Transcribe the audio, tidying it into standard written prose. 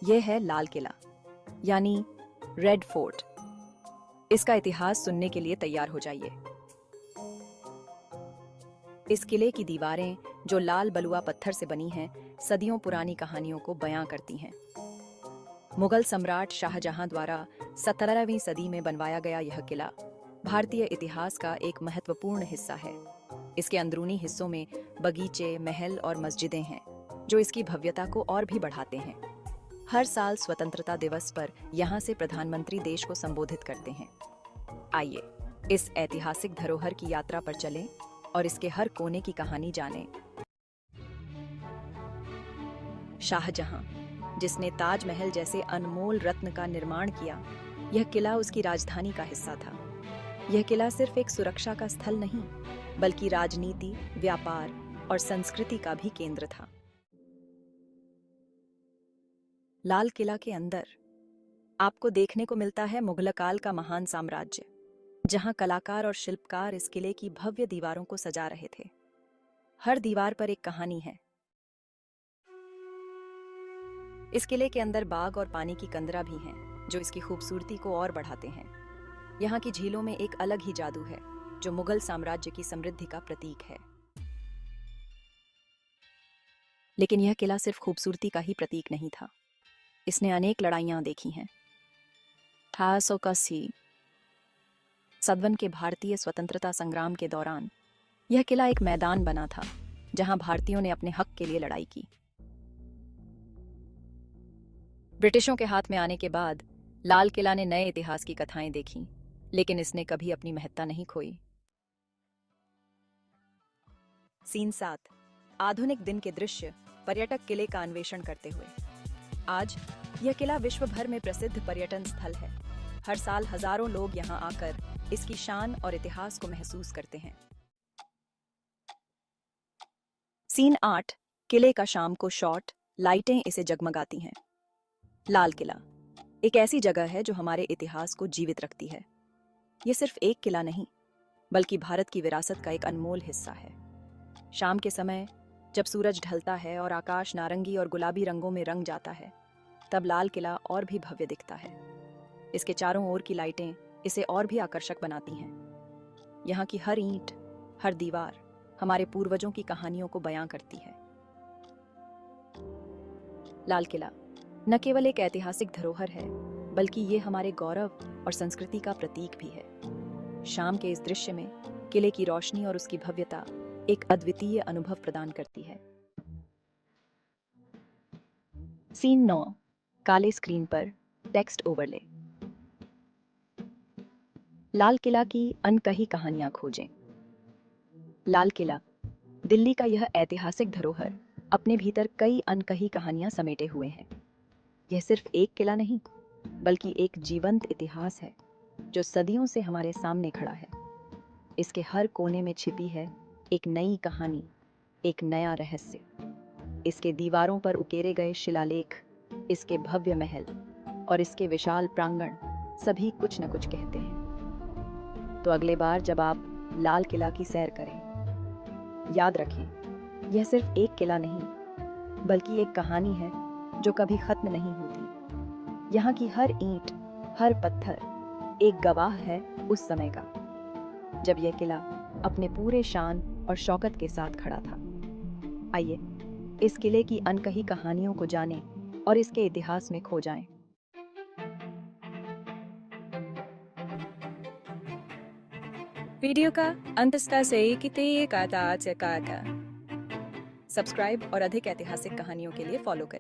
यह है लाल किला यानी रेड फोर्ट। इसका इतिहास सुनने के लिए तैयार हो जाइए। इस किले की दीवारें जो लाल बलुआ पत्थर से बनी हैं, सदियों पुरानी कहानियों को बयां करती हैं। मुगल सम्राट शाहजहां द्वारा 17वीं सदी में बनवाया गया यह किला भारतीय इतिहास का एक महत्वपूर्ण हिस्सा है। इसके अंदरूनी हिस्सों में बगीचे, महल और मस्जिदें हैं, जो इसकी भव्यता को और भी बढ़ाते हैं। हर साल स्वतंत्रता दिवस पर यहाँ से प्रधानमंत्री देश को संबोधित करते हैं। आइए इस ऐतिहासिक धरोहर की यात्रा पर चलें और इसके हर कोने की कहानी जानें। शाहजहां, जिसने ताजमहल जैसे अनमोल रत्न का निर्माण किया, यह किला उसकी राजधानी का हिस्सा था। यह किला सिर्फ एक सुरक्षा का स्थल नहीं, बल्कि राजनीति, व्यापार और संस्कृति का भी केंद्र था। लाल किला के अंदर आपको देखने को मिलता है मुगल काल का महान साम्राज्य, जहां कलाकार और शिल्पकार इस किले की भव्य दीवारों को सजा रहे थे। हर दीवार पर एक कहानी है। इस किले के अंदर बाग और पानी की कंदरा भी हैं, जो इसकी खूबसूरती को और बढ़ाते हैं। यहाँ की झीलों में एक अलग ही जादू है, जो मुगल साम्राज्य की समृद्धि का प्रतीक है। लेकिन यह किला सिर्फ खूबसूरती का ही प्रतीक नहीं था। इसने अनेक लड़ाइयां देखी हैं। 1881 सदवन के भारतीय स्वतंत्रता संग्राम के दौरान यह किला एक मैदान बना था, जहां भारतीयों ने अपने हक के लिए लड़ाई की। ब्रिटिशों के हाथ में आने के बाद लाल किला ने नए इतिहास की कथाएं देखी, लेकिन इसने कभी अपनी महत्ता नहीं खोई। सीन 7, आधुनिक दिन के दृश्य पर्यटक किले का अन्वेषण करते हुए। आज यह किला विश्व भर में प्रसिद्ध पर्यटन स्थल है। हर साल हजारों लोग यहाँ आकर इसकी शान और इतिहास को महसूस करते हैं। सीन 8, किले का शाम को शॉट, लाइटें इसे जगमगाती हैं। लाल किला एक ऐसी जगह है जो हमारे इतिहास को जीवित रखती है। यह सिर्फ एक किला नहीं, बल्कि भारत की विरासत का एक अनमोल हिस्सा है। शाम के समय जब सूरज ढलता है और आकाश नारंगी और गुलाबी रंगों में रंग जाता है, तब लाल किला और भी भव्य दिखता है। इसके चारों ओर की लाइटें इसे और भी आकर्षक बनाती हैं। यहाँ की हर ईंट, हर दीवार हमारे पूर्वजों की कहानियों को बयां करती है। लाल किला न केवल एक ऐतिहासिक धरोहर है, बल्कि ये हमारे गौरव और संस्कृति का प्रतीक भी है। शाम के इस दृश्य में किले की रोशनी और उसकी भव्यता एक अद्वितीय अनुभव प्रदान करती है। सीन 9, काले स्क्रीन पर टेक्स्ट ओवरले। लाल किला की अनकही कहानियां खोजें। लाल किला, दिल्ली का यह ऐतिहासिक धरोहर, अपने भीतर कई अनकही कहानियां समेटे हुए है। यह सिर्फ एक किला नहीं, बल्कि एक जीवंत इतिहास है, जो सदियों से हमारे सामने खड़ा है। इसके हर कोने में छिपी है एक नई कहानी, एक नया रहस्य। इसके दीवारों पर उकेरे गए शिलालेख, इसके भव्य महल और इसके विशाल प्रांगण सभी कुछ न कुछ कहते हैं। तो अगले बार जब आप लाल किला की सैर करें, याद रखें, यह सिर्फ एक किला नहीं, बल्कि एक कहानी है जो कभी खत्म नहीं होती। यहाँ की हर ईंट, हर पत्थर एक गवाह है उस समय का, जब यह किला अपने पूरे शान और शौकत के साथ खड़ा था। आइए इस किले की अनकही कहानियों को जानें और इसके इतिहास में खो जाएं। वीडियो का अंत सब्सक्राइब और अधिक ऐतिहासिक कहानियों के लिए फॉलो करें।